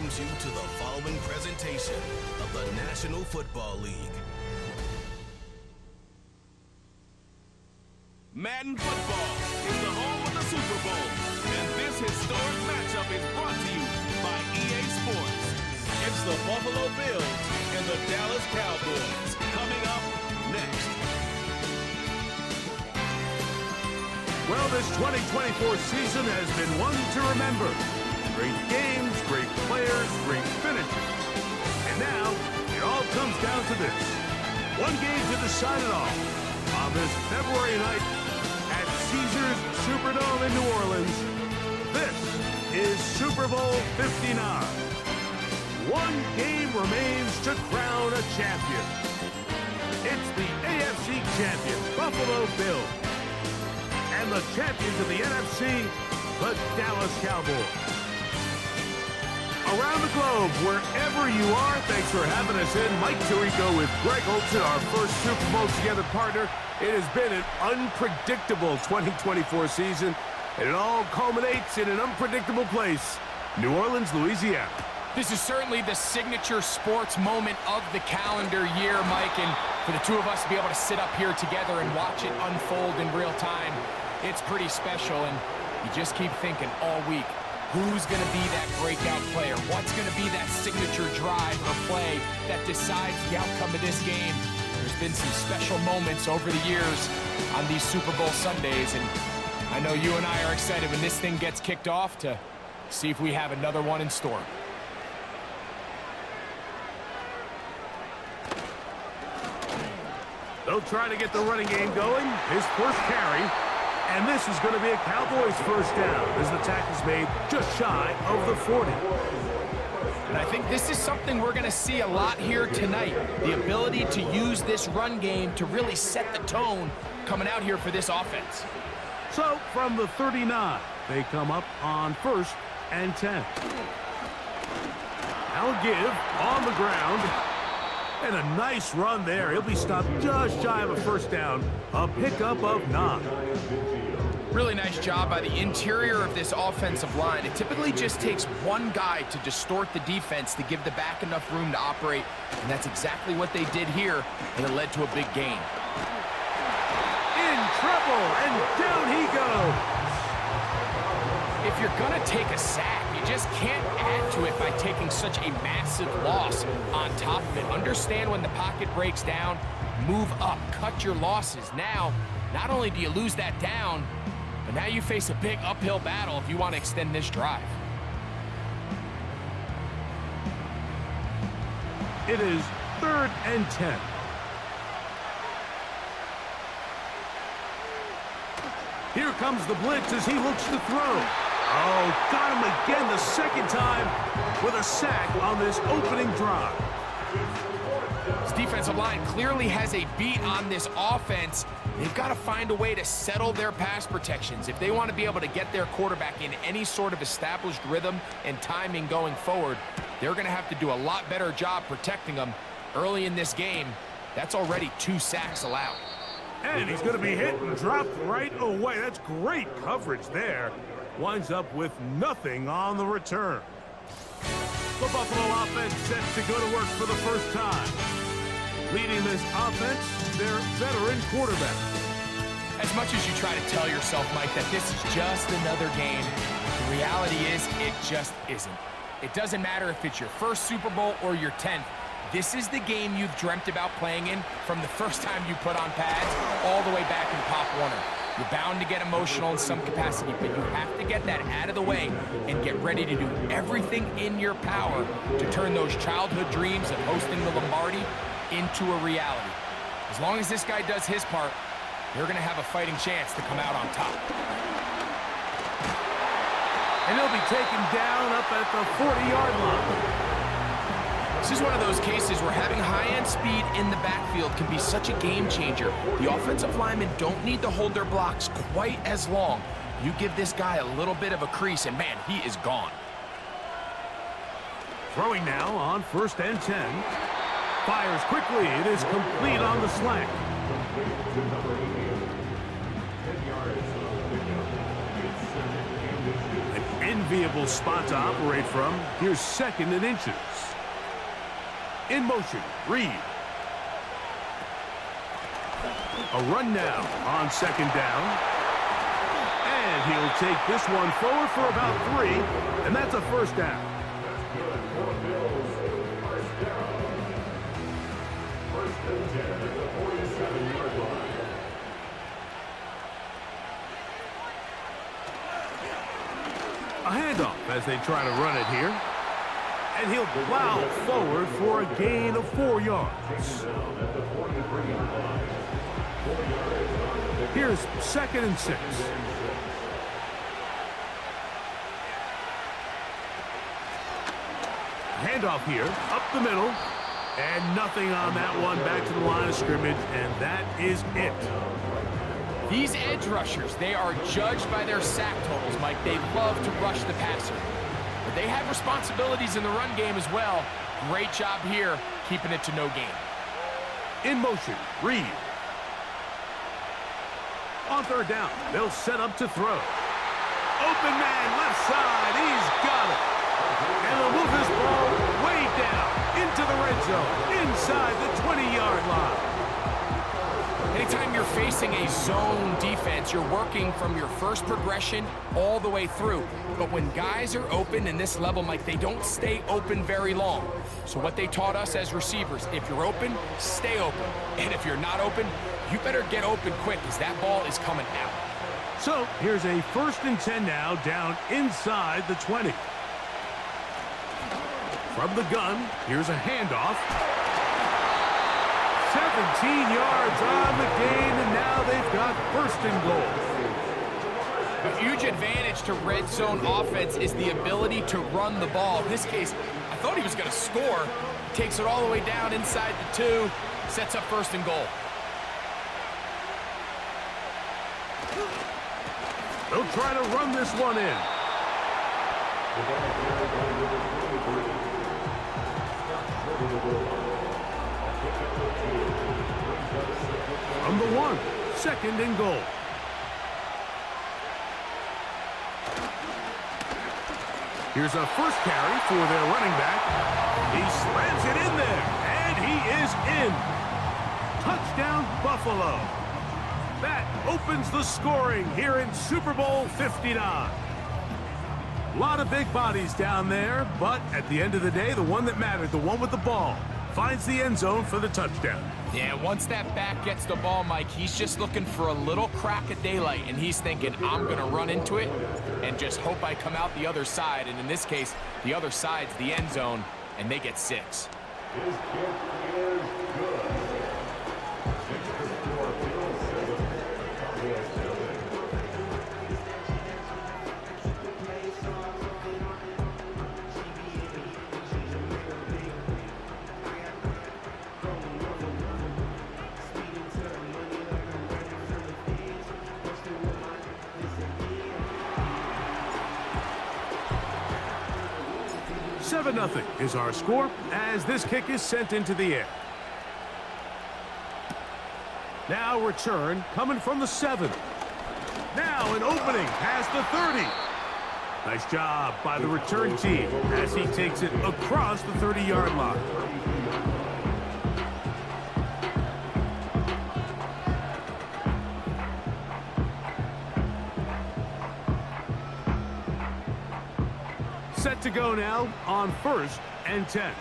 welcomes you to the following presentation of the National Football League. Madden football is the home of the Super Bowl, and this historic matchup is brought to you by EA Sports. It's the Buffalo Bills and the Dallas Cowboys. Coming up next. Well, this 2024 season has been one to remember. Great games, great players, great finishes. And now, it all comes down to this. One game to decide it all. On this February night at Caesars Superdome in New Orleans, this is Super Bowl XXIX. One game remains to crown a champion. It's the AFC champion, Buffalo Bills. And the champions of the NFC, the Dallas Cowboys. Around the globe, wherever you are, thanks for having us in. Mike Tirico with Greg Olson, our first Super Bowl together partner. It has been an unpredictable 2024 season, and it all culminates in an unpredictable place, New Orleans, Louisiana. This is certainly the signature sports moment of the calendar year, Mike, and for the two of us to be able to sit up here together and watch it unfold in real time, it's pretty special, and you just keep thinking all week, who's going to be that breakout player? What's going to be that signature drive or play that decides the outcome of this game? There's been some special moments over the years on these Super Bowl Sundays, and I know you and I are excited when this thing gets kicked off to see if we have another one in store. They'll try to get the running game going. His first carry. And this is going to be a Cowboys first down as the tackle's made just shy of the 40. And I think this is something we're going to see a lot here tonight. The ability to use this run game to really set the tone coming out here for this offense. So from the 39, they come up on 1st and 10. Now give on the ground. And a nice run there. He'll be stopped just shy of a first down. A pickup of 9. Really nice job by the interior of this offensive line. It typically just takes one guy to distort the defense to give the back enough room to operate. And that's exactly what they did here, and it led to a big gain. In trouble, and down he goes. If you're going to take a sack, you just can't add to it by taking such a massive loss on top of it. Understand when the pocket breaks down, move up, cut your losses. Now, not only do you lose that down, but now you face a big uphill battle if you want to extend this drive. It is 3rd and 10. Here comes the blitz as he looks to throw. Oh, got him again the second time with a sack on this opening drive. This defensive line clearly has a beat on this offense. They've got to find a way to settle their pass protections. If they want to be able to get their quarterback in any sort of established rhythm and timing going forward, they're going to have to do a lot better job protecting them early in this game. That's already 2 sacks allowed. And he's going to be hit and dropped right away. That's great coverage there. Winds up with nothing on the return. The Buffalo offense set to go to work for the first time. Leading this offense, their veteran quarterback. As much as you try to tell yourself, Mike, that this is just another game, the reality is it just isn't. It doesn't matter if it's your first Super Bowl or your 10th. This is the game you've dreamt about playing in from the first time you put on pads all the way back in Pop Warner. You're bound to get emotional in some capacity, but you have to get that out of the way and get ready to do everything in your power to turn those childhood dreams of hosting the Lombardi into a reality. As long as this guy does his part, they're going to have a fighting chance to come out on top. And he'll be taken down up at the 40-yard line. This is one of those cases where having high-end speed in the backfield can be such a game changer. The offensive linemen don't need to hold their blocks quite as long. You give this guy a little bit of a crease, and man, he is gone. Throwing now on 1st and 10. Fires quickly. It is complete on the slant. An enviable spot to operate from. Here's 2nd and inches. In motion, Reed. A run now on 2nd down. And he'll take this one forward for about 3, and that's a 1st down. A handoff as they try to run it here. And he'll plow forward for a gain of 4 yards. Here's 2nd and 6. Handoff here, up the middle. And nothing on that one, back to the line of scrimmage, and that is it. These edge rushers, they are judged by their sack totals, Mike. They love to rush the passer. But they have responsibilities in the run game as well. Great job here, keeping it to no gain. In motion, Reed. On 3rd down, they'll set up to throw. Open man, left side, he's got it. And they'll move this ball way down into the red zone, inside the 20-yard line. Anytime you're facing a zone defense, you're working from your first progression all the way through. But when guys are open in this level, Mike, they don't stay open very long. So what they taught us as receivers, if you're open, stay open. And if you're not open, you better get open quick because that ball is coming out. So here's a 1st and 10 now, down inside the 20. From the gun, here's a handoff. 17 yards on the gain, and now they've got 1st and goal. A huge advantage to red zone offense is the ability to run the ball. In this case, I thought he was going to score. Takes it all the way down inside the 2, sets up 1st and goal. They'll try to run this one in. From the 1, 2nd and goal. Here's a 1st carry for their running back. He slams it in there, and he is in. Touchdown, Buffalo. That opens the scoring here in Super Bowl 59. A lot of big bodies down there, but at the end of the day, the one that mattered, the one with the ball, finds the end zone for the touchdown. Yeah, once that back gets the ball, Mike, he's just looking for a little crack of daylight, and he's thinking, I'm going to run into it and just hope I come out the other side. And in this case, the other side's the end zone, and they get 6. His kick is good. 7-0 is our score as this kick is sent into the air. Now return coming from the 7. Now an opening past the 30. Nice job by the return team as he takes it across the 30-yard line. Set to go now on 1st and 10.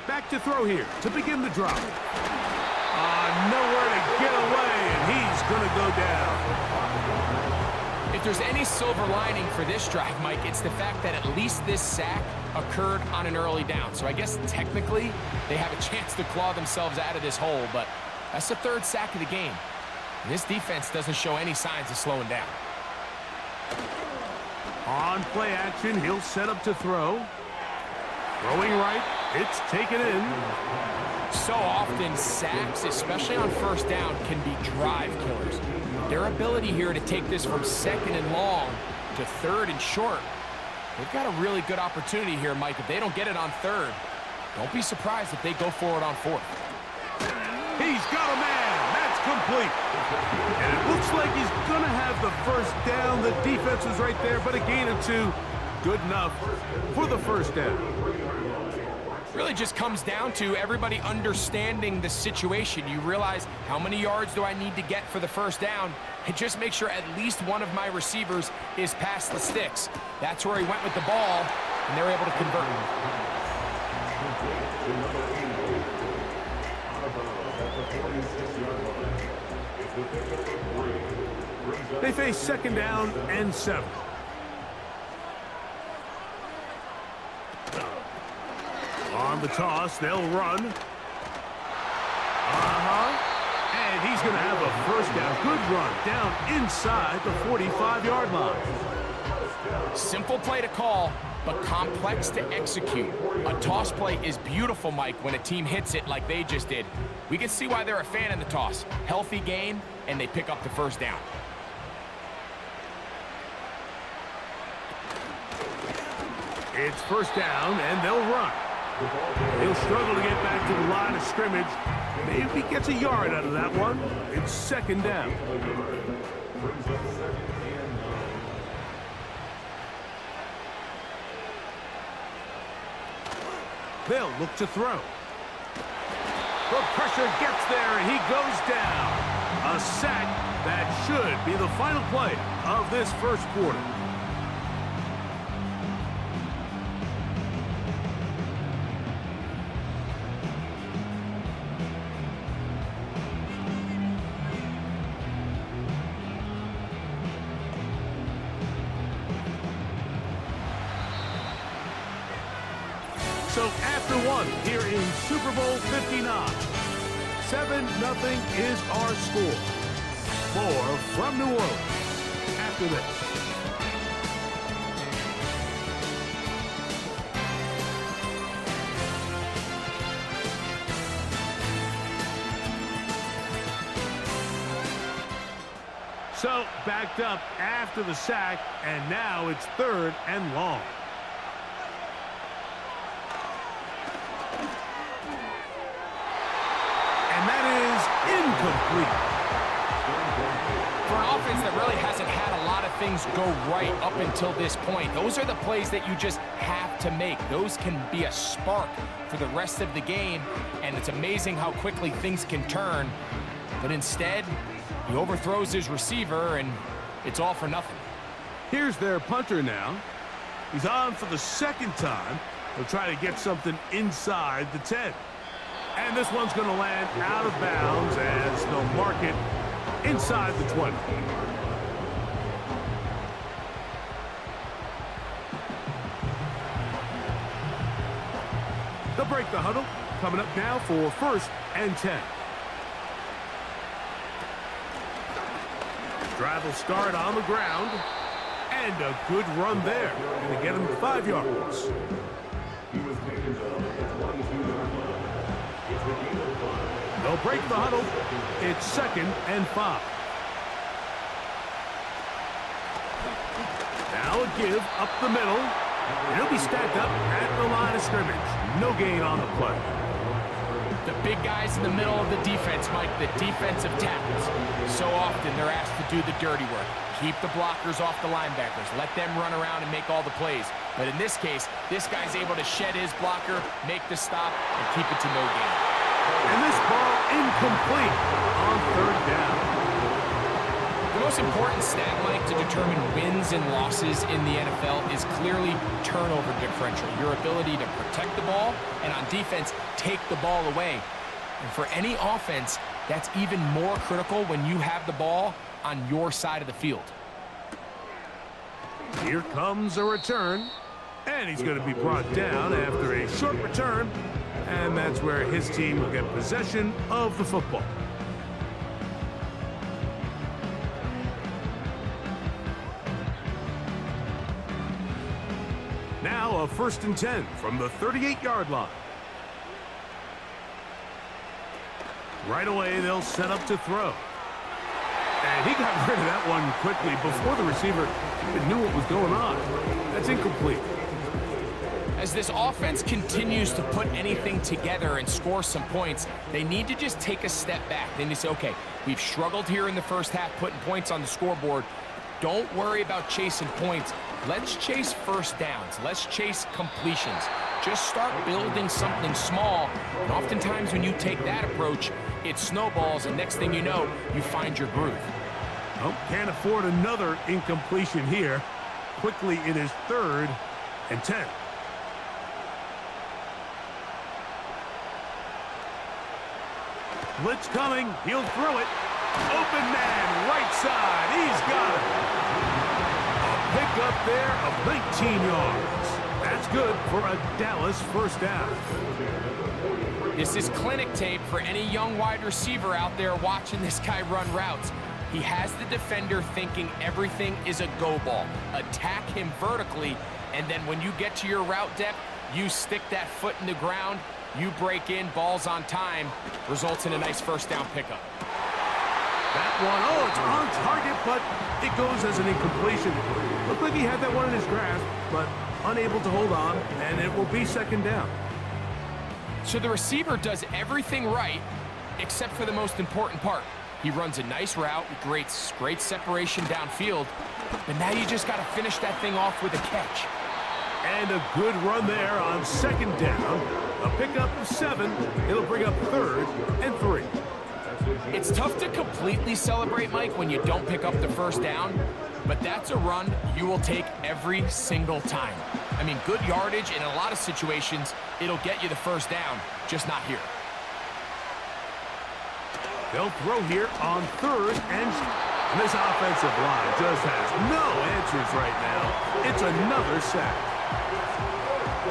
Back to throw here to begin the drop. Nowhere to get away, and he's going to go down. If there's any silver lining for this drive, Mike, it's the fact that at least this sack occurred on an early down. So I guess technically they have a chance to claw themselves out of this hole, but that's the 3rd sack of the game. And this defense doesn't show any signs of slowing down. On play action, he'll set up to throw. Throwing right, it's taken in. So often, sacks, especially on 1st down, can be drive killers. Their ability here to take this from 2nd and long to 3rd and short, they've got a really good opportunity here, Mike. If they don't get it on 3rd, don't be surprised if they go for it on 4th. He's got a man. That's complete. And it looks Looks like he's going to have the first down. The defense was right there, but a gain of 2. Good enough for the first down. Really just comes down to everybody understanding the situation. You realize, how many yards do I need to get for the first down? And just make sure at least one of my receivers is past the sticks. That's where he went with the ball, and they were able to convert. They face second down and 7. On the toss, they'll run. And he's going to have a first down. Good run down inside the 45-yard line. Simple play to call, but complex to execute. A toss play is beautiful, Mike, when a team hits it like they just did. We can see why they're a fan of the toss. Healthy gain, and they pick up the first down. It's first down, and they'll run. He'll struggle to get back to the line of scrimmage. Maybe gets a yard out of that one. It's second down. They'll look to throw. The pressure gets there, and he goes down. A sack that should be the final play of this first quarter. So after one here in Super Bowl 59, 7-0 is our score. More from New Orleans after this. So backed up after the sack, and now it's 3rd and long. And that is incomplete. For an offense that really hasn't had a lot of things go right up until this point, those are the plays that you just have to make. Those can be a spark for the rest of the game, and it's amazing how quickly things can turn. But instead, he overthrows his receiver, and it's all for nothing. Here's their punter now. He's on for the second time. He'll try to get something inside the 10. And this one's going to land out of bounds as they'll mark it inside the 20. They'll break the huddle. Coming up now for 1st and 10. Drive will start on the ground. And a good run there. Going to get him 5 yards. They'll break the huddle. It's 2nd and 5. Now a give up the middle. He'll be stacked up at the line of scrimmage. No gain on the play. The big guys in the middle of the defense, Mike, the defensive tackles. So often they're asked to do the dirty work. Keep the blockers off the linebackers. Let them run around and make all the plays. But in this case, this guy's able to shed his blocker, make the stop, and keep it to no gain. And this ball incomplete on 3rd down. The most important stat, Mike, to determine wins and losses in the NFL is clearly turnover differential. Your ability to protect the ball and on defense, take the ball away. And for any offense, that's even more critical when you have the ball on your side of the field. Here comes a return. And he's going to be brought down after a short return. And that's where his team will get possession of the football. Now a 1st and 10 from the 38-yard line. Right away, they'll set up to throw. And he got rid of that one quickly before the receiver even knew what was going on. That's incomplete. As as this offense continues to put anything together and score some points, they need to just take a step back. Then you say, okay, we've struggled here in the first half putting points on the scoreboard. Don't worry about chasing points. Let's chase first downs. Let's chase completions. Just start building something small. And oftentimes when you take that approach, it snowballs, and next thing you know, you find your groove. Oh, can't afford another incompletion here. Quickly, it is 3rd and 10. Blitz coming. He'll throw it. Open man, right side. He's got it. A pick up there of 19 yards. That's good for a Dallas first down. This is clinic tape for any young wide receiver out there watching this guy run routes. He has the defender thinking everything is a go ball. Attack him vertically, and then when you get to your route depth, you stick that foot in the ground, you break in, balls on time, results in a nice first down pickup. That one, oh, it's on target, but it goes as an incompletion. Looked like he had that one in his grasp, but unable to hold on, and it will be 2nd down. So the receiver does everything right, except for the most important part. He runs a nice route, great separation downfield, but now you just got to finish that thing off with a catch. And a good run there on 2nd down. A pickup of 7. It'll bring up 3rd and 3. It's tough to completely celebrate, Mike, when you don't pick up the first down, but that's a run you will take every single time. I mean, good yardage, and in a lot of situations, it'll get you the first down, just not here. They'll throw here on 3rd, and this offensive line just has no answers right now. It's another sack.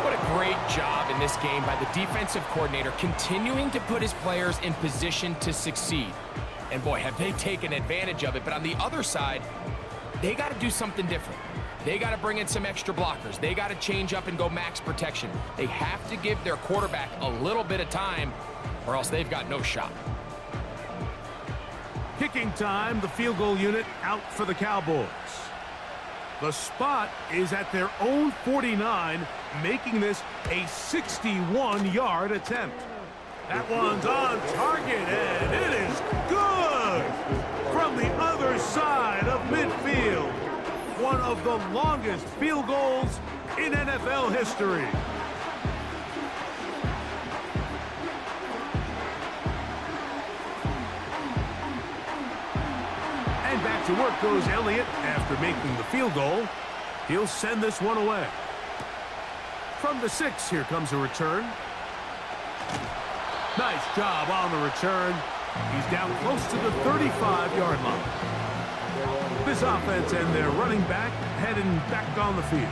What a great job in this game by the defensive coordinator, continuing to put his players in position to succeed. And boy, have they taken advantage of it. But on the other side, they got to do something different. They got to bring in some extra blockers. They got to change up and go max protection. They have to give their quarterback a little bit of time, or else they've got no shot. Kicking time, the field goal unit out for the Cowboys. The spot is at their own 49, making this a 61-yard attempt. That one's on target, and it is good! From the other side of midfield. One of the longest field goals in NFL history. And back to work goes Elliott after making the field goal. He'll send this one away. From the 6, here comes a return. Nice job on the return. He's down close to the 35-yard line. This offense and their running back heading back on the field.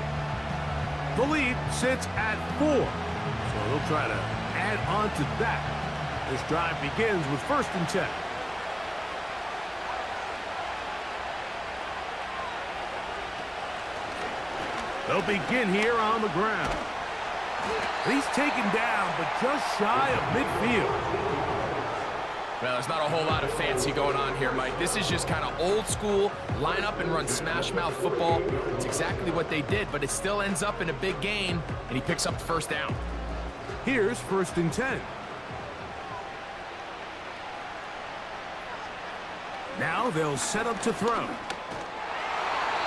The lead sits at 4, so they'll try to add on to that. This drive begins with 1st and 10. They'll begin here on the ground. He's taken down, but just shy of midfield. Well, there's not a whole lot of fancy going on here, Mike. This is just kind of old school, line up and run smash mouth football. It's exactly what they did, but it still ends up in a big gain, and he picks up the first down. Here's 1st and 10. Now they'll set up to throw.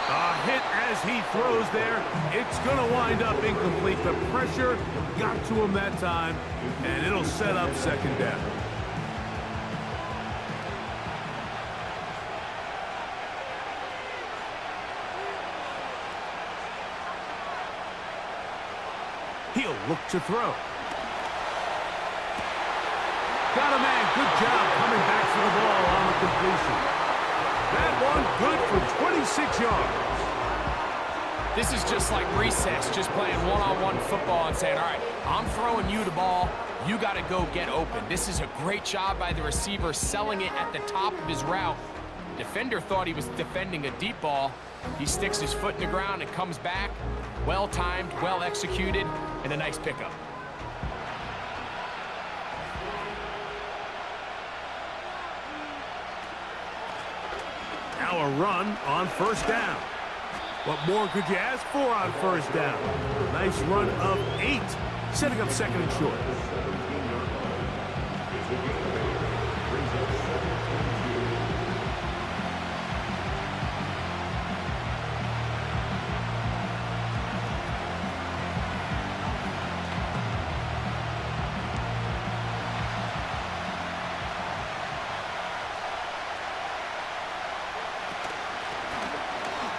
A hit as he throws there. It's going to wind up incomplete. The pressure got to him that time, and it'll set up 2nd down. He'll look to throw. Got a man. Good job coming back for the ball on the completion. That one good for 26 yards. This is just like recess, just playing one-on-one football and saying, all right, I'm throwing you the ball. You got to go get open. This is a great job by the receiver selling it at the top of his route. Defender thought he was defending a deep ball. He sticks his foot in the ground and comes back. Well-timed, well-executed, and a nice pickup. Now a run on 1st down. What more could you ask for on first down? Nice run of 8, setting up second and short.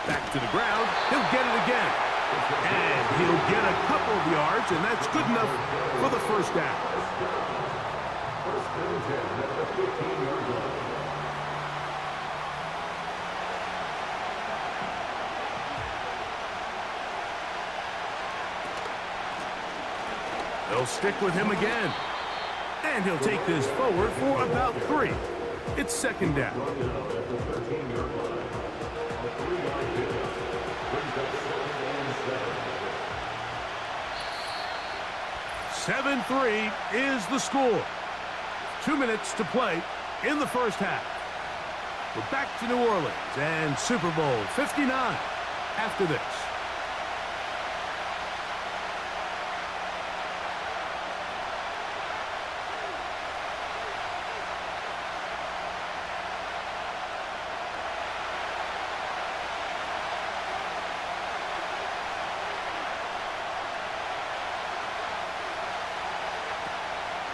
Back to the ground, he'll get it again. And he'll get a couple of yards, and that's good enough for the first down. First and 10 at the 15-yard line. They'll stick with him again. And he'll take this forward for about 3. It's second down. 7-3 is the score. 2 minutes to play in the first half. We're back to New Orleans and Super Bowl 59 after this.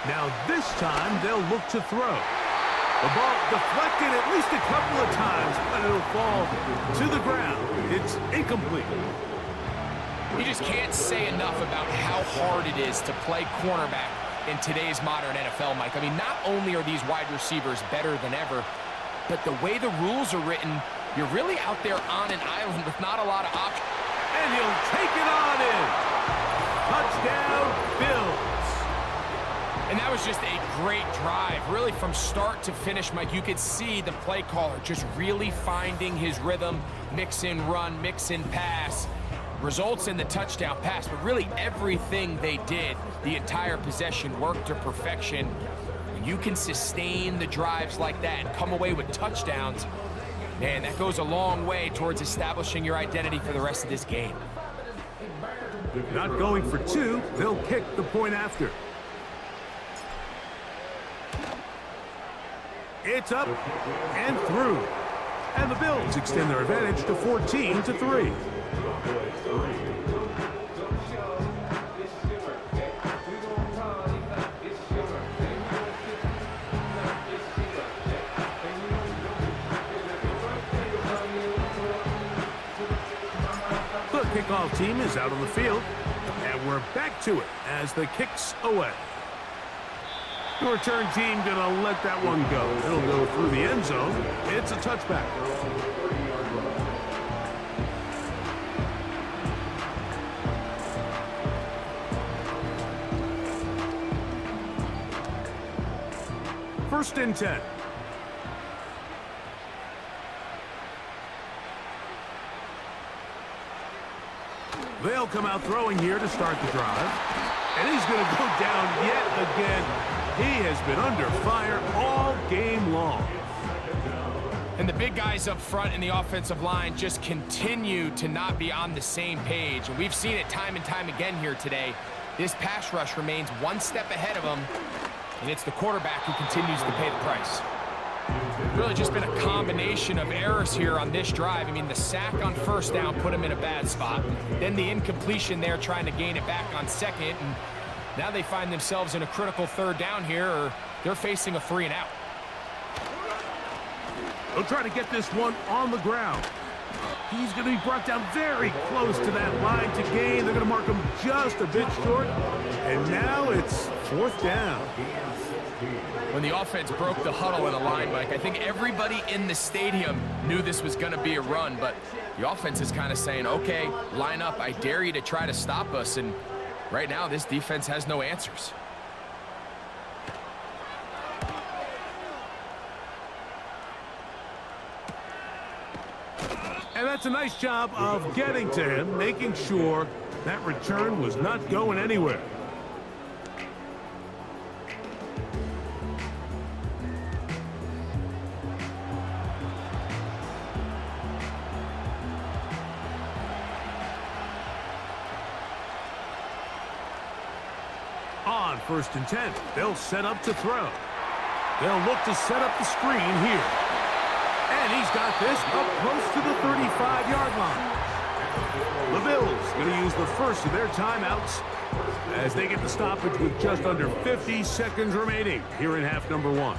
Now this time they'll look to throw. The ball deflected at least a couple of times, but it'll fall to the ground. It's incomplete. You just can't say enough about how hard it is to play cornerback in today's modern NFL, Mike. I mean, not only are these wide receivers better than ever, but the way the rules are written, you're really out there on an island with not a lot of options. And he'll take it on in. Touchdown, Bills. And that was just a great drive, really from start to finish, Mike. You could see the play caller just really finding his rhythm, mix in run, mix in pass, results in the touchdown pass, but really everything they did, the entire possession worked to perfection. When you can sustain the drives like that and come away with touchdowns, man, that goes a long way towards establishing your identity for the rest of this game. Not going for 2, they'll kick the point after. It's up and through. And the Bills extend their advantage to 14-3. The kickoff team is out on the field, and we're back to it as the kick's away. The return team gonna let that one go. It'll go through the end zone. It's a touchback. First and 10. They'll come out throwing here to start the drive. And he's gonna go down yet again. He has been under fire all game long. And the big guys up front in the offensive line just continue to not be on the same page. And we've seen it time and time again here today. This pass rush remains one step ahead of them, and it's the quarterback who continues to pay the price. Really just been a combination of errors here on this drive. I mean, the sack on first down put him in a bad spot. Then the incompletion there trying to gain it back on second, and now they find themselves in a critical third down here, or they're facing a 3 and out. They'll try to get this one on the ground. He's going to be brought down very close to that line to gain. They're going to mark him just a bit short. And now it's 4th down. When the offense broke the huddle in the line, Mike, I think everybody in the stadium knew this was going to be a run, but the offense is kind of saying, okay, line up. I dare you to try to stop us. And right now, this defense has no answers. And that's a nice job of getting to him, making sure that return was not going anywhere. On 1st and 10, they'll set up to throw. They'll look to set up the screen here. And he's got this up close to the 35-yard line. The Bills going to use the first of their timeouts as they get the stoppage with just under 50 seconds remaining here in half number 1.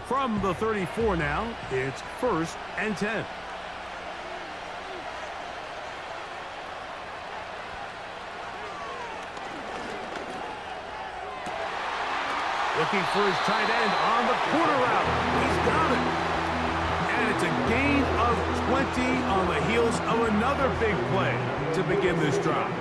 From the 34 now, it's 1st and 10. Looking for his tight end on the corner route. He's got it. And it's a gain of 20 on the heels of another big play to begin this drive.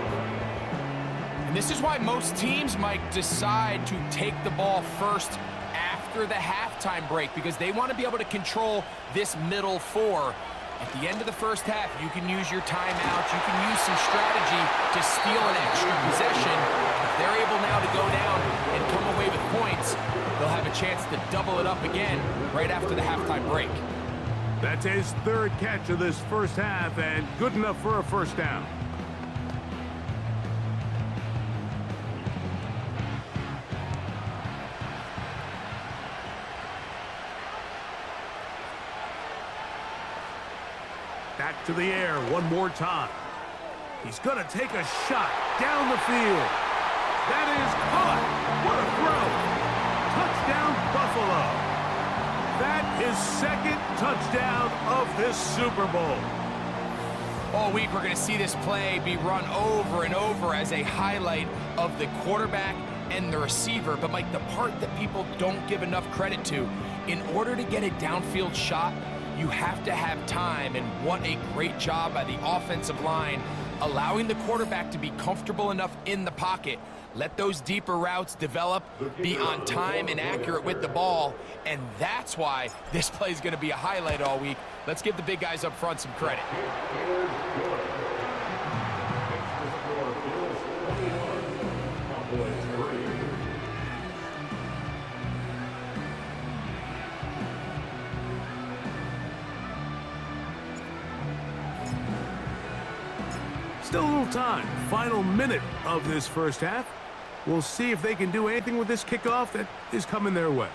And this is why most teams might decide to take the ball first after the halftime break, because they want to be able to control this middle 4. At the end of the first half, you can use your timeout, you can use some strategy to steal an extra possession. If they're able now to go down and come away with points, they'll have a chance to double it up again right after the halftime break. That's his 3rd catch of this first half, and good enough for a first down. Back to the air one more time. He's going to take a shot down the field. That is caught. What a throw. Touchdown, Buffalo. That is 2nd touchdown of this Super Bowl. All week we're going to see this play be run over and over as a highlight of the quarterback and the receiver. But, Mike, the part that people don't give enough credit to, in order to get a downfield shot, you have to have time, and what a great job by the offensive line, allowing the quarterback to be comfortable enough in the pocket, let those deeper routes develop, be on time and accurate with the ball, and that's why this play is going to be a highlight all week. Let's give the big guys up front some credit. Still a little time. Final minute of this first half. We'll see if they can do anything with this kickoff that is coming their way.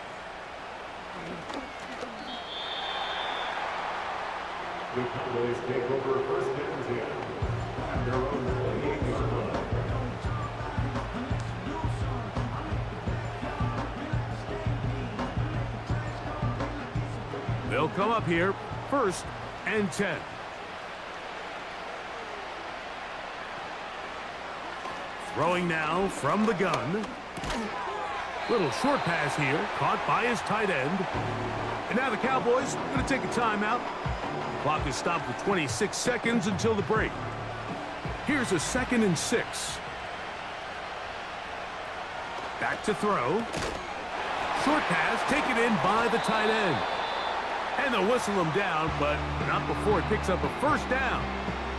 The Cowboys take over 1st and 10 at their own 28-yard line. They'll come up here 1st and 10. Throwing now from the gun. Little short pass here, caught by his tight end. And now the Cowboys are going to take a timeout. Clock is stopped with 26 seconds until the break. Here's a 2nd and 6. Back to throw. Short pass taken in by the tight end. And they'll whistle him down, but not before it picks up a first down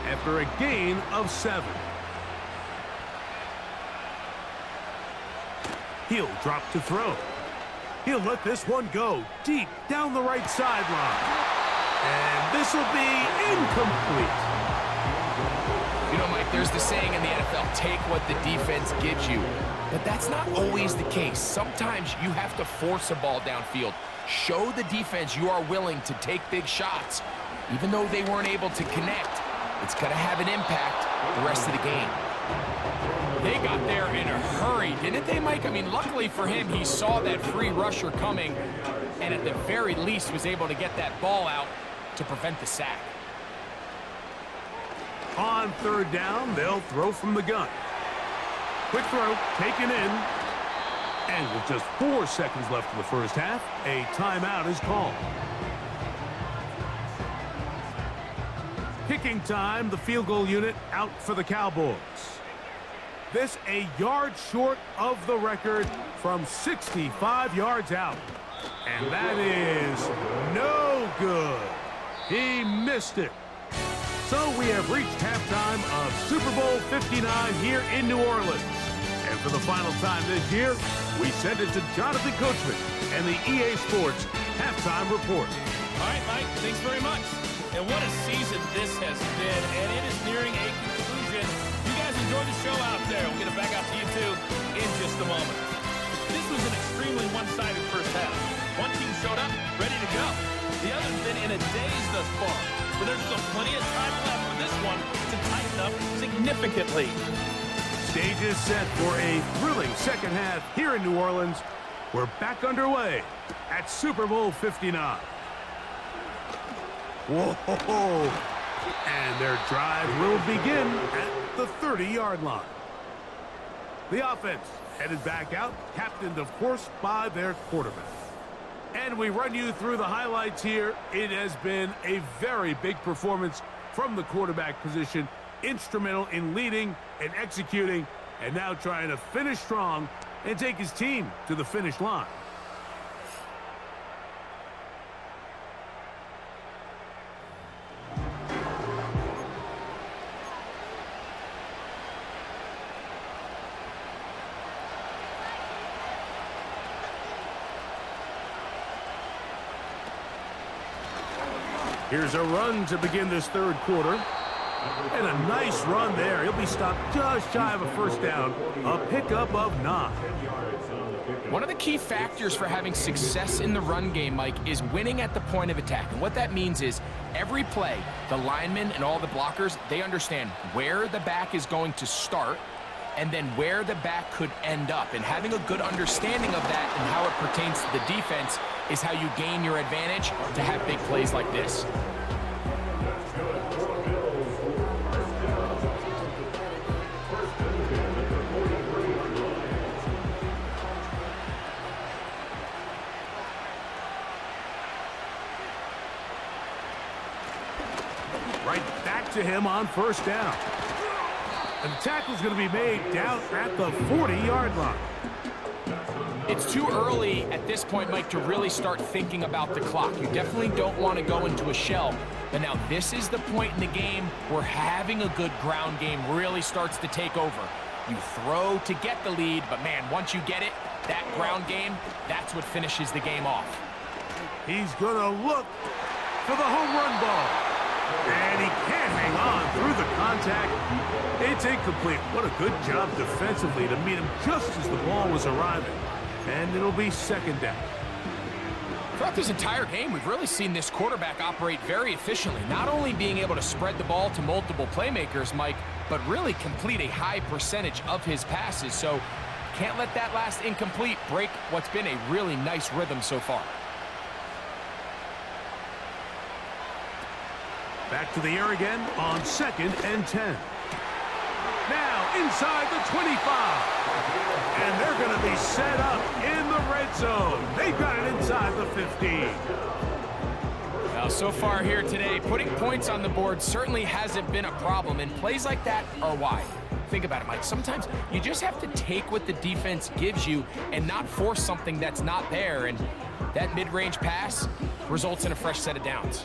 after a gain of 7. He'll drop to throw. He'll let this one go deep down the right sideline. And this will be incomplete. You know, Mike, there's the saying in the NFL, take what the defense gives you. But that's not always the case. Sometimes you have to force a ball downfield. Show the defense you are willing to take big shots. Even though they weren't able to connect, it's going to have an impact the rest of the game. They got there in a hurry, didn't they, Mike? I mean, luckily for him, he saw that free rusher coming and at the very least was able to get that ball out to prevent the sack. On 3rd down, they'll throw from the gun. Quick throw, taken in. And with just 4 seconds left in the first half, a timeout is called. Kicking time, the field goal unit out for the Cowboys. This a yard short of the record from 65 yards out. And that is no good. He missed it. So we have reached halftime of Super Bowl 59 here in New Orleans. And for the final time this year, we send it to Jonathan Coachman and the EA Sports Halftime Report. All right, Mike, thanks very much. And what a season this has been, and it is nearing a conclusion. You guys enjoy the show out there. We'll get it back out to you, too, in just a moment. This was an extremely one-sided first half. One team showed up, ready to go. The other's been in a daze thus far. But there's still plenty of time left for this one to tighten up significantly. Stage is set for a thrilling second half here in New Orleans. We're back underway at Super Bowl 59. Whoa! And their drive will begin at the 30-yard line. The offense headed back out, captained, of course, by their quarterback. And we run you through the highlights here. It has been a very big performance from the quarterback position, instrumental in leading and executing, and now trying to finish strong and take his team to the finish line. Here's a run to begin this third quarter. And a nice run there. He'll be stopped just shy of a first down. A pickup of 9. One of the key factors for having success in the run game, Mike, is winning at the point of attack. And what that means is every play, the linemen and all the blockers, they understand where the back is going to start and then where the back could end up. And having a good understanding of that and how it pertains to the defense is how you gain your advantage to have big plays like this. Right back to him on first down. And the tackle's going to be made down at the 40-yard line. It's too early at this point, Mike, to really start thinking about the clock. You definitely don't want to go into a shell. But now this is the point in the game where having a good ground game really starts to take over. You throw to get the lead, but man, once you get it, that ground game, that's what finishes the game off. He's going to look for the home run ball. And he can't hang on through the contact. It's incomplete. What a good job defensively to meet him just as the ball was arriving. And it'll be second down. Throughout this entire game, we've really seen this quarterback operate very efficiently, not only being able to spread the ball to multiple playmakers, Mike, but really complete a high percentage of his passes. So can't let that last incomplete break what's been a really nice rhythm so far. Back to the air again on 2nd and 10. Now inside the 25. And they're going to be set up in the red zone. They've got it inside the 15. Now, so far here today, putting points on the board certainly hasn't been a problem, and plays like that are why. Think about it, Mike. Sometimes you just have to take what the defense gives you and not force something that's not there, and that mid-range pass results in a fresh set of downs.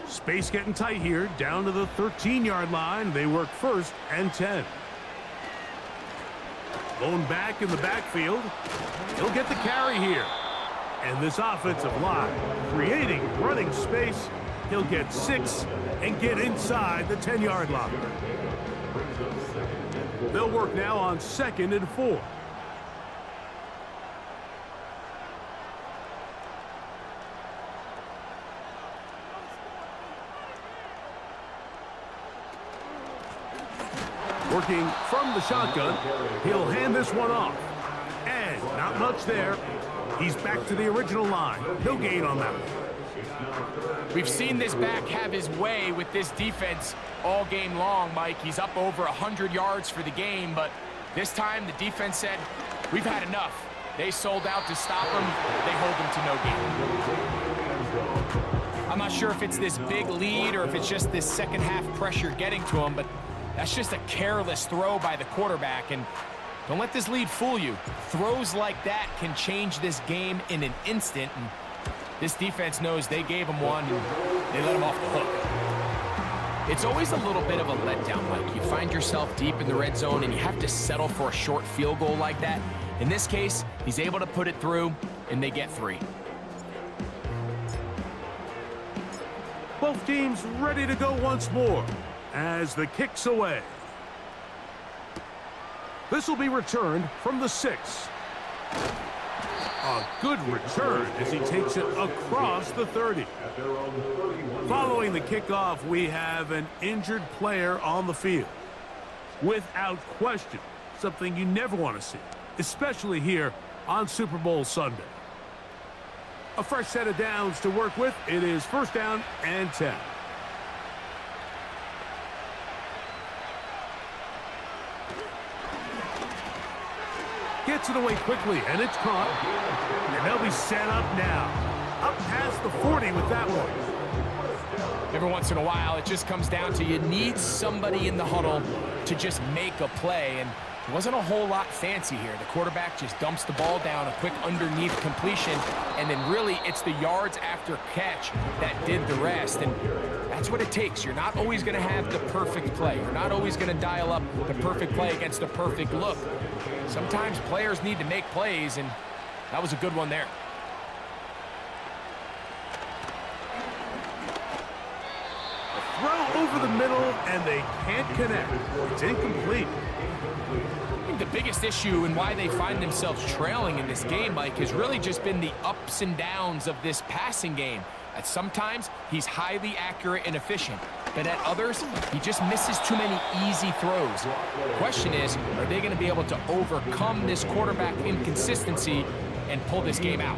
Space getting tight here, down to the 13-yard line. They work 1st and 10. Going back in the backfield. He'll get the carry here. And this offensive line creating running space. He'll get 6 and get inside the 10-yard line. They'll work now on 2nd and 4. Working from the shotgun, he'll hand this one off. And not much there. He's back to the original line. No gain on that one. We've seen this back have his way with this defense all game long, Mike. He's up over 100 yards for the game, but this time the defense said, we've had enough. They sold out to stop him. They hold him to no gain. I'm not sure if it's this big lead or if it's just this second half pressure getting to him, but that's just a careless throw by the quarterback, and don't let this lead fool you. Throws like that can change this game in an instant, and this defense knows they gave him one, and they let him off the hook. It's always a little bit of a letdown, Mike. You find yourself deep in the red zone, and you have to settle for a short field goal like that. In this case, he's able to put it through, and they get 3. Both teams ready to go once more as the kick's away. This will be returned from the 6. A good return as he takes it across the 30. Following the kickoff, we have an injured player on the field. Without question, something you never want to see, especially here on Super Bowl Sunday. A fresh set of downs to work with. It is 1st down and 10. Gets it away quickly, and it's caught. And they'll be set up now. Up past the 40 with that one. Every once in a while, it just comes down to you need somebody in the huddle to just make a play, and it wasn't a whole lot fancy here. The quarterback just dumps the ball down, a quick underneath completion, and then really it's the yards after catch that did the rest, and that's what it takes. You're not always going to have the perfect play. You're not always going to dial up the perfect play against the perfect look. Sometimes players need to make plays, and that was a good one there. Throw over the middle, and they can't connect. It's incomplete. I think the biggest issue and why they find themselves trailing in this game, Mike, has really just been the ups and downs of this passing game. At sometimes, he's highly accurate and efficient, but at others, he just misses too many easy throws. The question is, are they going to be able to overcome this quarterback inconsistency and pull this game out?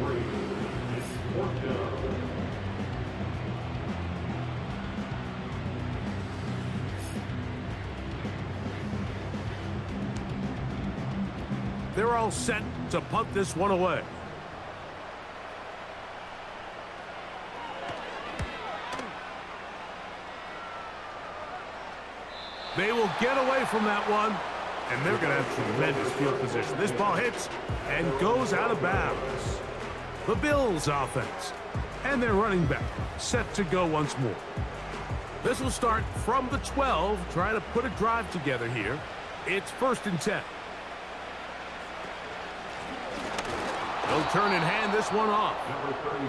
They're all set to punt this one away. They will get away from that one, and they're going to have tremendous field position. This ball hits and goes out of bounds. The Bills offense and their running back set to go once more. This will start from the 12, trying to put a drive together here. It's 1st and 10. He'll turn and hand this one off.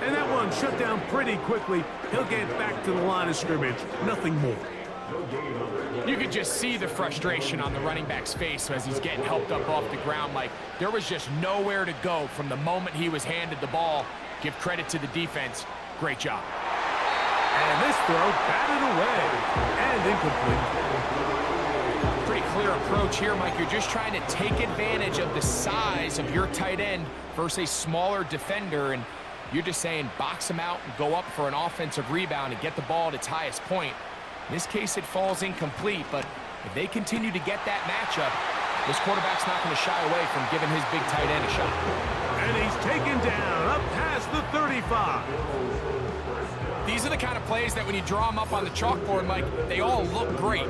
And that one shut down pretty quickly. He'll get back to the line of scrimmage. Nothing more. You could just see the frustration on the running back's face as he's getting helped up off the ground. Like, there was just nowhere to go from the moment he was handed the ball. Give credit to the defense. Great job. And this throw batted away and incomplete. Pretty clear approach here, Mike. You're just trying to take advantage of the size of your tight end versus a smaller defender, and you're just saying box him out and go up for an offensive rebound and get the ball at its highest point. In this case, it falls incomplete, but if they continue to get that matchup, this quarterback's not going to shy away from giving his big tight end a shot. And he's taken down up past the 35. These are the kind of plays that when you draw them up on the chalkboard, Mike, they all look great.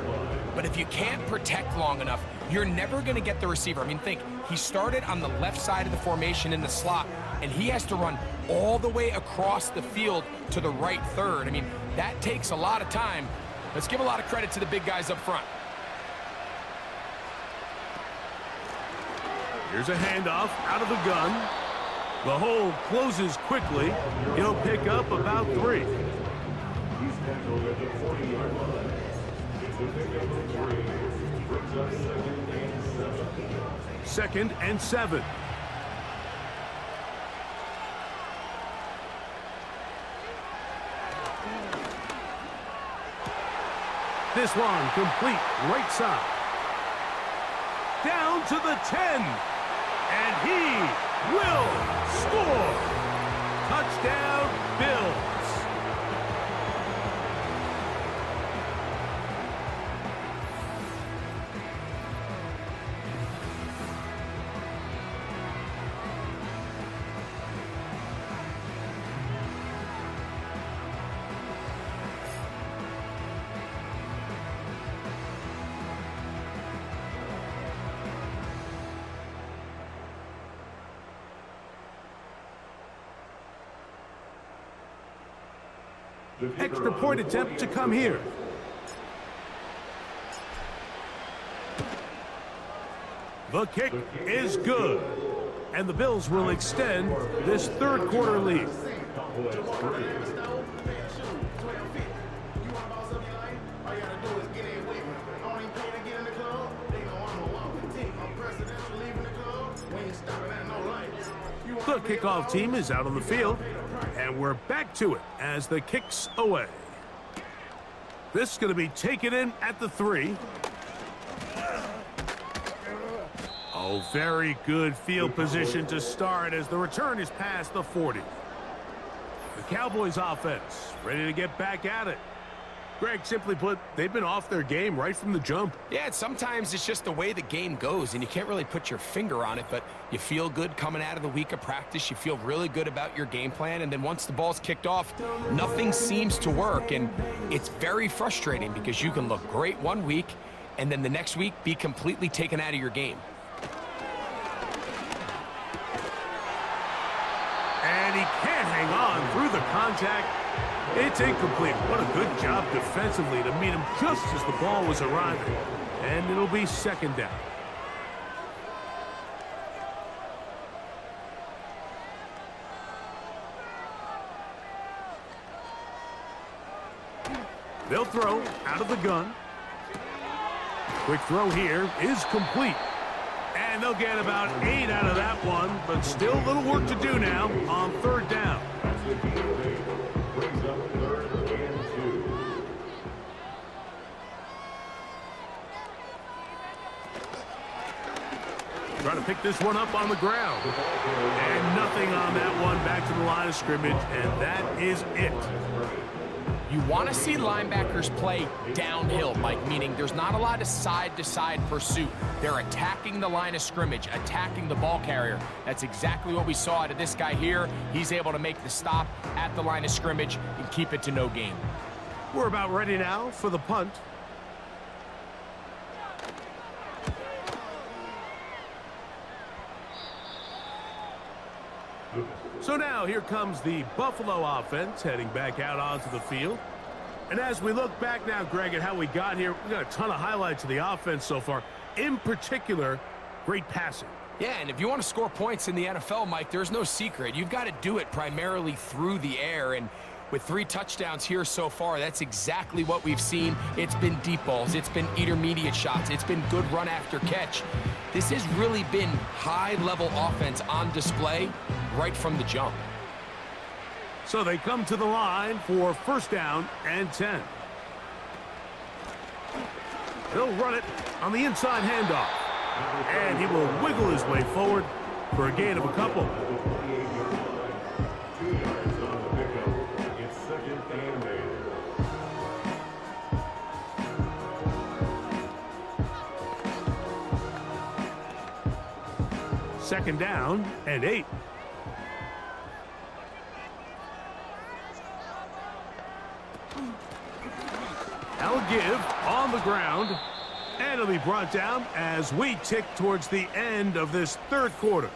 But if you can't protect long enough, you're never going to get the receiver. I mean, think, he started on the left side of the formation in the slot, and he has to run all the way across the field to the right third. I mean, that takes a lot of time. Let's give a lot of credit to the big guys up front. Here's a handoff out of the gun. The hole closes quickly. He'll pick up about 3. He's tackled at the 40-yard line. It's a pickup of 3. Brings up 2nd and 7. 2nd and 7. This one complete right side. Down to the 10. And he will score. Touchdown, Bills. Extra point attempt to come here. The kick is good. And the Bills will extend this 3rd quarter lead. The kickoff team is out on the field, and we're back to it as the kick's away. This is going to be taken in at the 3. Oh, very good field position to start as the return is past the 40. The Cowboys offense ready to get back at it. Greg, simply put, they've been off their game right from the jump. Yeah, and sometimes it's just the way the game goes, and you can't really put your finger on it, but you feel good coming out of the week of practice. You feel really good about your game plan, and then once the ball's kicked off, nothing seems to work, and it's very frustrating because you can look great one week, and then the next week be completely taken out of your game. And he can't hang on through the contact. It's incomplete. What a good job defensively to meet him just as the ball was arriving. And it'll be second down. They'll throw out of the gun. Quick throw here is complete. And they'll get about 8 out of that one, but still a little work to do now on third down. Brings up 3rd and 2. Trying to pick this one up on the ground. And nothing on that one. Back to the line of scrimmage, and that is it. You want to see linebackers play downhill, Mike, meaning there's not a lot of side-to-side pursuit. They're attacking the line of scrimmage, attacking the ball carrier. That's exactly what we saw out of this guy here. He's able to make the stop at the line of scrimmage and keep it to no gain. We're about ready now for the punt. So now here comes the Buffalo offense heading back out onto the field. And as we look back now, Greg, at how we got here, we got a ton of highlights of the offense so far. In particular, great passing. Yeah, and if you want to score points in the NFL, Mike, there's no secret. You've got to do it primarily through the air, and with 3 touchdowns here so far, that's exactly what we've seen. It's been deep balls. It's been intermediate shots. It's been good run after catch. This has really been high-level offense on display right from the jump. So they come to the line for first down and 10. He'll run it on the inside handoff. And he will wiggle his way forward for a gain of a couple. 2 yards on the pickup. It's 2nd and 8. Second down and 8. That'll give on the ground, and it'll be brought down as we tick towards the end of this 3rd quarter.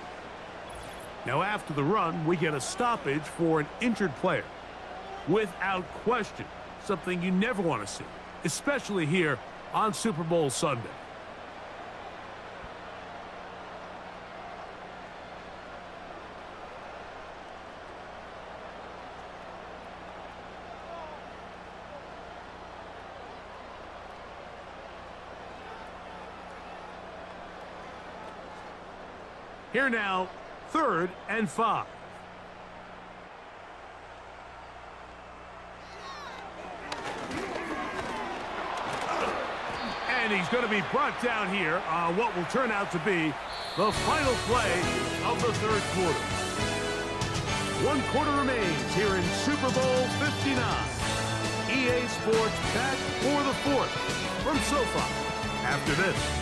Now after the run, we get a stoppage for an injured player. Without question, something you never want to see, especially here on Super Bowl Sunday. Here now, 3rd and 5. And he's going to be brought down here on what will turn out to be the final play of the 3rd quarter. 1 quarter remains here in Super Bowl 59. EA Sports back for the 4th from SoFi after this.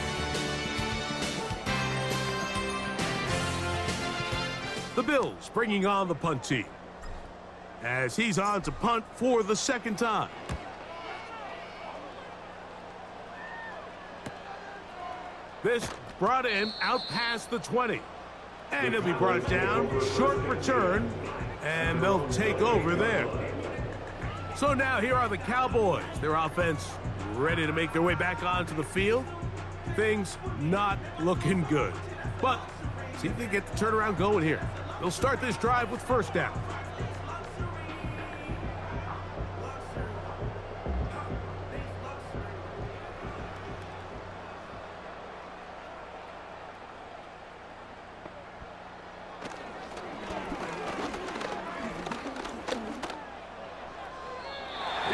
The Bills bringing on the punt team as he's on to punt for the 2nd time. This brought in out past the 20. And it'll be brought down, short return, and they'll take over there. So now here are the Cowboys. Their offense ready to make their way back onto the field. Things not looking good. But see if they get the turnaround going here. They'll start this drive with first down.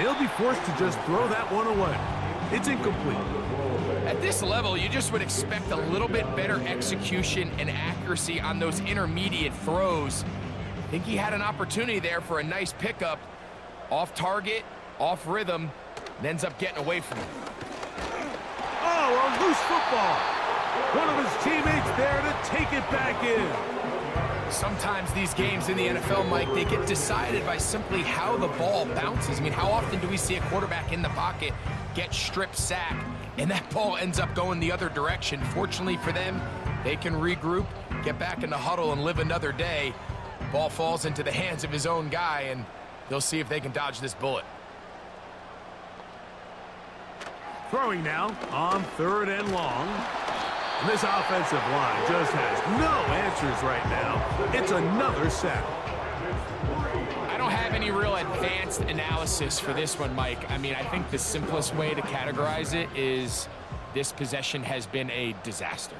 He'll be forced to just throw that one away. It's incomplete. At this level, you just would expect a little bit better execution and accuracy on those intermediate throws. I think he had an opportunity there for a nice pickup. Off target, off rhythm, and ends up getting away from it. Oh, a loose football. One of his teammates there to take it back in. Sometimes these games in the NFL, Mike, they get decided by simply how the ball bounces. I mean, how often do we see a quarterback in the pocket get strip sack, and that ball ends up going the other direction? Fortunately for them, they can regroup, get back in the huddle, and live another day. Ball falls into the hands of his own guy, and they'll see if they can dodge this bullet. Throwing now on 3rd and long. And this offensive line just has no answers right now. It's another sack. I don't have any real advanced analysis for this one, Mike. I mean, I think the simplest way to categorize it is this possession has been a disaster.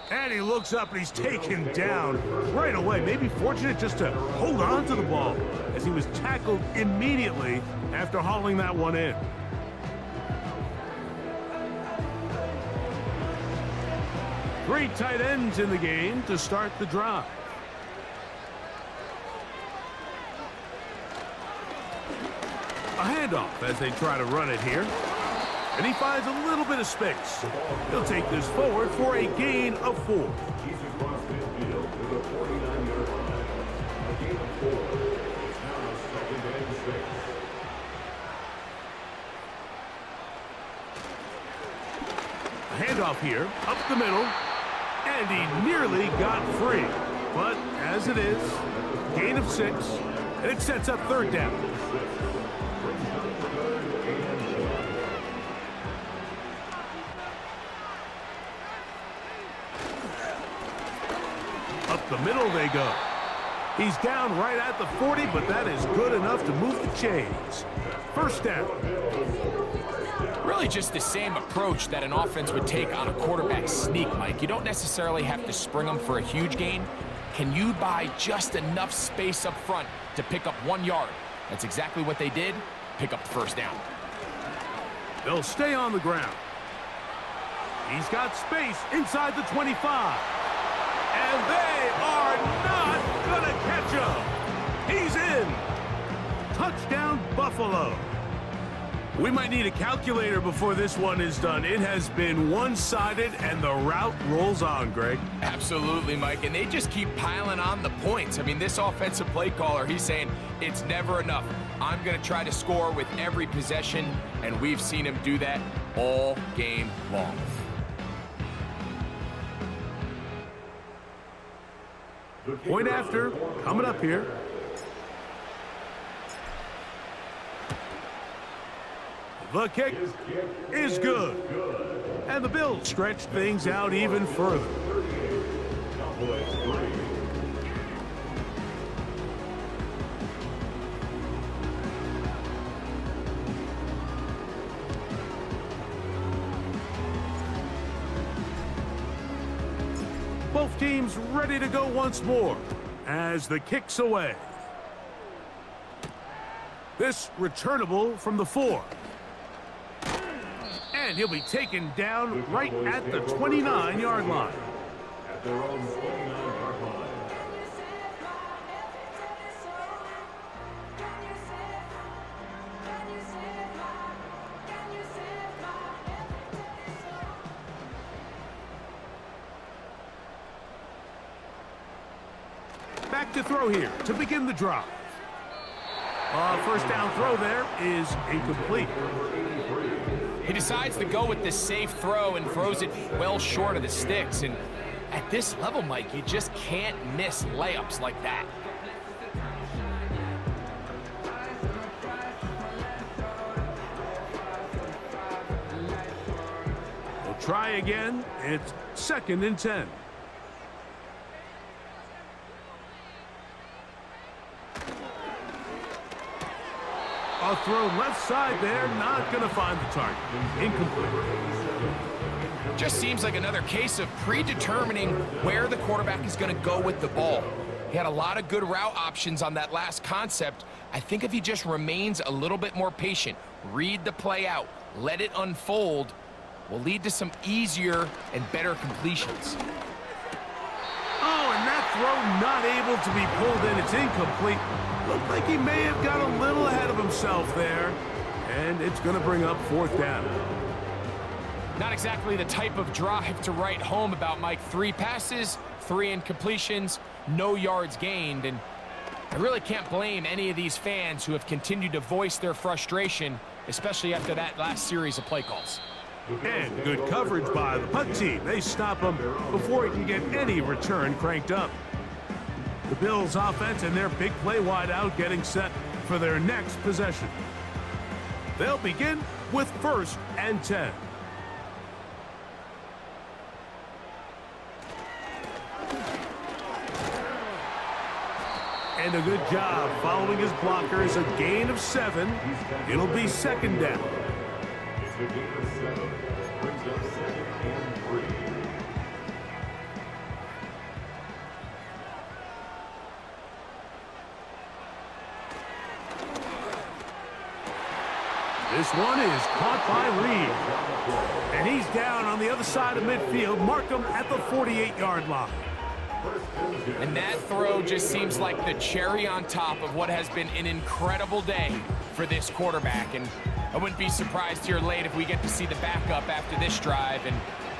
And he looks up and he's taken down right away. Maybe fortunate just to hold on to the ball as he was tackled immediately after hauling that one in. Three tight ends in the game to start the drive. A handoff as they try to run it here. And he finds a little bit of space. He'll take this forward for a gain of 4. A handoff here, up the middle, and he nearly got free. But as it is, gain of 6, and it sets up 3rd down. Up the middle they go. He's down right at the 40, but that is good enough to move the chains. 1st down. Really just the same approach that an offense would take on a quarterback sneak, Mike. You don't necessarily have to spring them for a huge gain. Can you buy just enough space up front to pick up 1 yard? That's exactly what they did. Pick up the 1st down. They'll stay on the ground. He's got space inside the 25. And they are not gonna catch him. He's in. Touchdown, Buffalo. We might need a calculator before this one is done. It has been one-sided, and the route rolls on, Greg. Absolutely, Mike, and they just keep piling on the points. I mean, this offensive play caller, he's saying it's never enough. I'm going to try to score with every possession, and we've seen him do that all game long. Point after, coming up here. The kick is good. And the Bills stretch things out even further. Both teams ready to go once more as the kick's away. This returnable from the 4. And he'll be taken down right at the 29-yard line. At their own 29-yard line. Back to throw here to begin the drive. First down throw there is incomplete. He decides to go with the safe throw and throws it well short of the sticks. And at this level, Mike, you just can't miss layups like that. We'll try again. It's 2nd and 10. A throw left side there, not going to find the target. Incomplete. Just seems like another case of predetermining where the quarterback is going to go with the ball. He had a lot of good route options on that last concept. I think if he just remains a little bit more patient, read the play out, let it unfold, will lead to some easier and better completions. Oh, and that throw not able to be pulled in. It's incomplete. Looked like he may have got a little ahead of himself there. And it's going to bring up 4th down. Not exactly the type of drive to write home about, Mike. 3 passes, 3 incompletions, no yards gained. And I really can't blame any of these fans who have continued to voice their frustration, especially after that last series of play calls. And good coverage by the punt team. They stop him before he can get any return cranked up. The Bills offense and their big play wide out getting set for their next possession. They'll begin with 1st and 10. And a good job following his blockers. A gain of 7. It'll be 2nd down. It's a gain of 7. Brings up 2nd and 3. This one is caught by Reed. And he's down on the other side of midfield. Mark him at the 48-yard line. And that throw just seems like the cherry on top of what has been an incredible day for this quarterback. And I wouldn't be surprised here late if we get to see the backup after this drive. And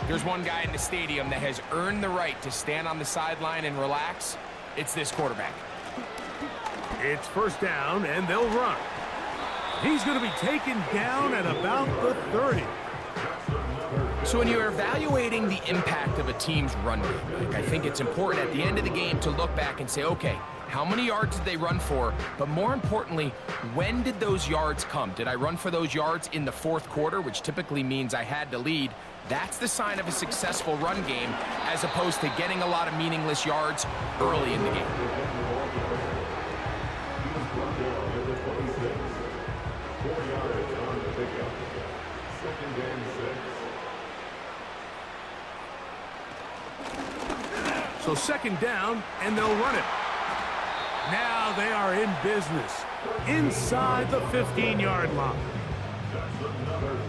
there's one guy in the stadium that has earned the right to stand on the sideline and relax. It's this quarterback. It's 1st down, and they'll run. He's going to be taken down at about the 30. So when you're evaluating the impact of a team's run game, I think it's important at the end of the game to look back and say, okay, how many yards did they run for? But more importantly, when did those yards come? Did I run for those yards in the 4th quarter, which typically means I had to lead? That's the sign of a successful run game, as opposed to getting a lot of meaningless yards early in the game. So 2nd down, and they'll run it. Now they are in business inside the 15-yard line.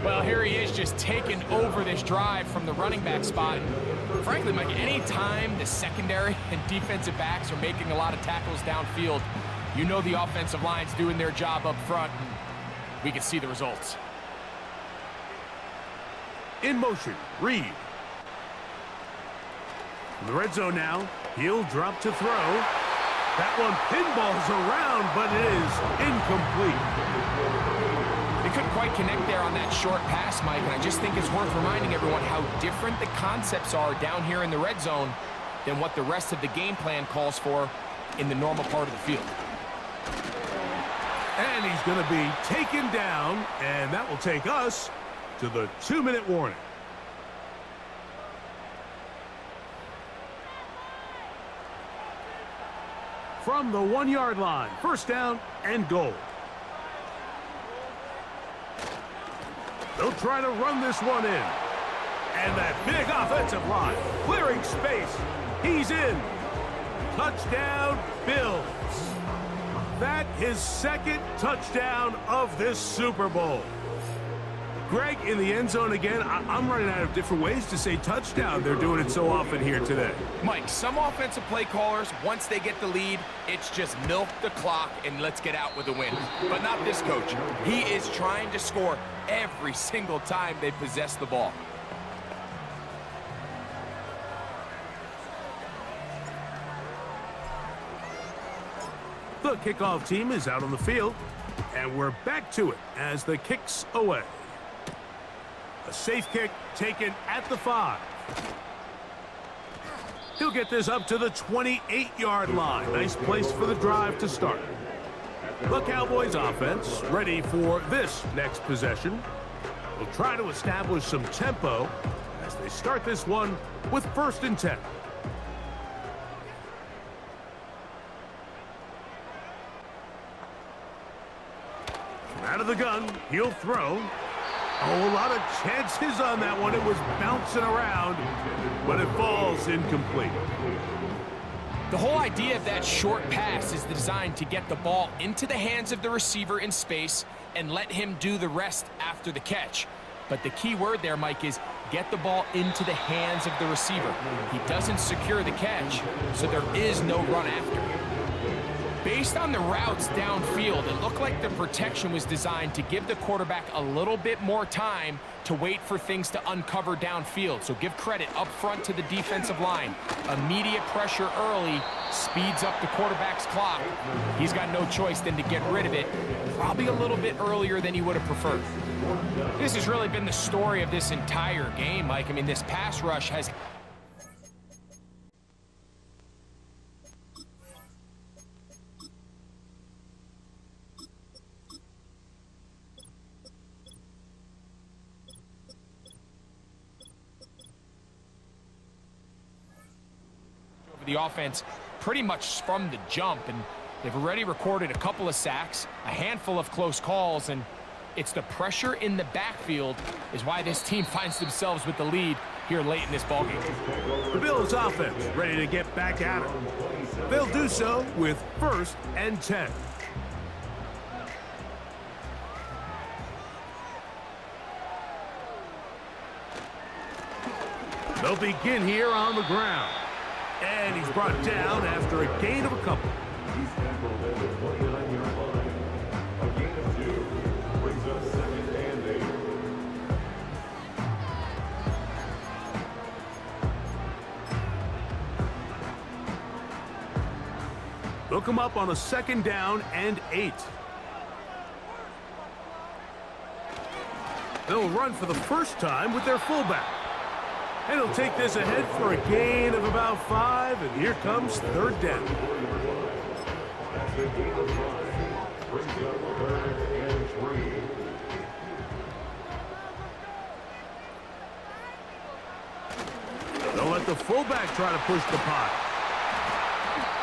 Well, here he is just taking over this drive from the running back spot. And frankly, Mike, any time the secondary and defensive backs are making a lot of tackles downfield, you know the offensive line's doing their job up front, and we can see the results. In motion, Reed. In the red zone now, he'll drop to throw. That one pinballs around, but it is incomplete. They couldn't quite connect there on that short pass, Mike, and I just think it's worth reminding everyone how different the concepts are down here in the red zone than what the rest of the game plan calls for in the normal part of the field. And he's going to be taken down, and that will take us to the 2-minute warning. From the 1-yard line, 1st down and goal. They'll try to run this one in. And that big offensive line, clearing space. He's in. Touchdown, Bills. That his 2nd touchdown of this Super Bowl. Greg, in the end zone again, I'm running out of different ways to say touchdown. They're doing it so often here today. Mike, some offensive play callers, once they get the lead, it's just milk the clock and let's get out with a win. But not this coach. He is trying to score every single time they possess the ball. The kickoff team is out on the field, and we're back to it as the kick's away. A safe kick taken at the 5. He'll get this up to the 28-yard line. Nice place for the drive to start. The Cowboys offense ready for this next possession. Will try to establish some tempo as they start this one with 1st and 10. Out of the gun, he'll throw. Oh, a lot of chances on that one. It was bouncing around, but it falls incomplete. The whole idea of that short pass is designed to get the ball into the hands of the receiver in space and let him do the rest after the catch. But the key word there, Mike, is get the ball into the hands of the receiver. He doesn't secure the catch, so there is no run after. Based on the routes downfield, it looked like the protection was designed to give the quarterback a little bit more time to wait for things to uncover downfield. So give credit up front to the defensive line. Immediate pressure early speeds up the quarterback's clock. He's got no choice than to get rid of it, probably a little bit earlier than he would have preferred. This has really been the story of this entire game, Mike. I mean, this pass rush has... the offense pretty much from the jump, and they've already recorded a couple of sacks, a handful of close calls, and it's the pressure in the backfield is why this team finds themselves with the lead here late in this ballgame. The Bills offense ready to get back at it. They'll do so with 1st and 10. They'll begin here on the ground. And he's brought down after a gain of a couple. He's tackled at the 29-yard line. A gain of 2 brings up 2nd and 8. They'll come up on a 2nd down and 8. They'll run for the first time with their fullback. And he'll take this ahead for a gain of about 5, and here comes 3rd down. That's a gain of 5. Brings up 3rd and 3. They'll let the fullback try to push the pot.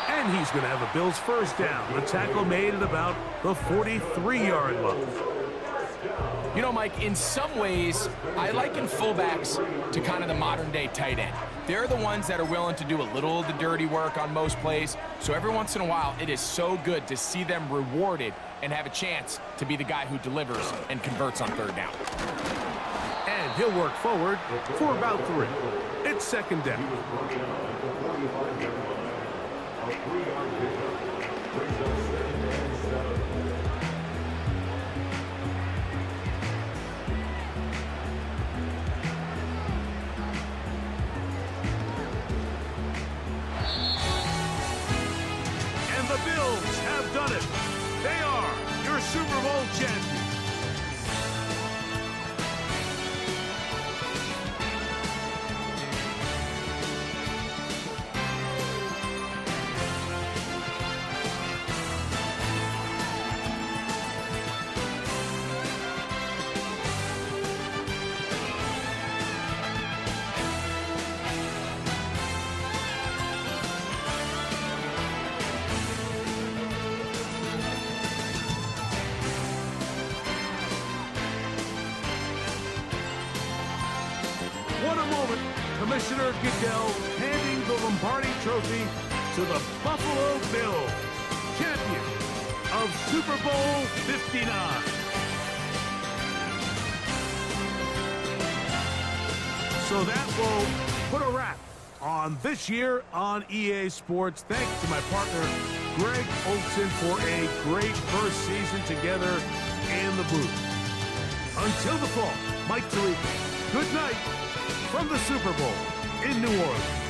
And he's going to have a Bills first down. The tackle made at about the 43-yard line. You know, Mike, in some ways, I liken fullbacks to kind of the modern-day tight end. They're the ones that are willing to do a little of the dirty work on most plays. So every once in a while, it is so good to see them rewarded and have a chance to be the guy who delivers and converts on 3rd down. And he'll work forward for about 3. It's 2nd down. A 3-yard pickup brings up 2nd and 7. And the Bills have done it. They are your Super Bowl champions. What a moment. Commissioner Goodell handing the Lombardi Trophy to the Buffalo Bills, champion of Super Bowl 59. So that will put a wrap on this year on EA Sports. Thanks to my partner, Greg Olson, for a great first season together in the booth. Until the fall, Mike Tirico, good night from the Super Bowl in New Orleans.